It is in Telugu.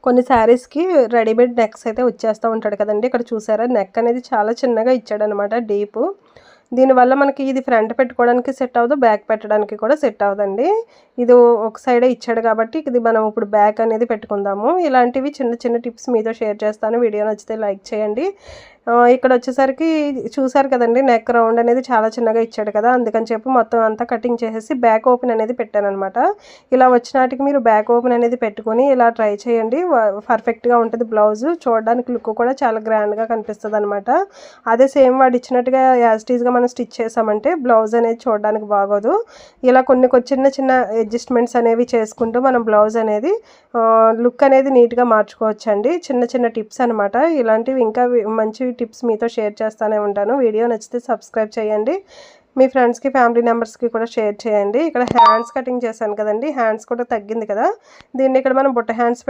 కొన్ని శారీస్‌కి రెడీమేడ్ నెక్స్ అయితే వచ్చేస్తా ఉంటాడు కదండీ! ఇక్కడ చూసారా నెక్ అనేది చాలా చిన్నగా ఇచ్చాడనమాట డీపు. దీనివల్ల మనకి ఇది ఫ్రంట్ పెట్టుకోవడానికి సెట్ అవ్వదు. బ్యాక్ పెట్టడానికి కూడా సెట్ అవ్వదండి. ఇది ఒక సైడే ఇచ్చాడు కాబట్టి ఇది మనం ఇప్పుడు బ్యాక్ అనేది పెట్టుకుందాము. ఇలాంటివి చిన్న చిన్న టిప్స్ మీతో షేర్ చేస్తాను. వీడియో నచ్చితే లైక్ చేయండి. ఇక్కడ వచ్చేసరికి చూసారు కదండీ! నెక్ రౌండ్ అనేది చాలా చిన్నగా ఇచ్చాడు కదా! అందుకని చెప్పి మొత్తం అంతా కటింగ్ చేసేసి బ్యాక్ ఓపెన్ అనేది పెట్టాననమాట. ఇలా వచ్చినాటికి మీరు బ్యాక్ ఓపెన్ అనేది పెట్టుకొని ఇలా ట్రై చేయండి. పర్ఫెక్ట్‌గా ఉంటది బ్లౌజు. చూడడానికి లుక్ కూడా చాలా గ్రాండ్‌గా కనిపిస్తదనమాట. అదే సేమ్ వాడు ఇచ్చినట్టుగా యాజ్ ఇట్ ఈస్‌గా మనం స్టిచ్ చేసామంటే బ్లౌజ్ అనేది చూడడానికి బాగోదు. ఇలా కొన్ని చిన్న చిన్న అడ్జస్ట్‌మెంట్స్ అనేవి చేసుకుంటూ మనం బ్లౌజ్ అనేది లుక్ అనేది నీట్‌గా మార్చుకోవచ్చండి. చిన్న చిన్న టిప్స్ అనమాట. ఇలాంటివి ఇంకా మంచి టిప్స్ మీతో షేర్ చేస్తానే ఉంటాను. వీడియో నచ్చితే సబ్స్క్రైబ్ చేయండి. మీ ఫ్రెండ్స్‌కి, ఫ్యామిలీ మెంబర్స్‌కి కూడా షేర్ చేయండి. ఇక్కడ హ్యాండ్స్ కటింగ్ చేశాను కదండీ! హ్యాండ్స్ కూడా తగ్గింది కదా! దీన్ని ఇక్కడ మనం బుట్ట హ్యాండ్స్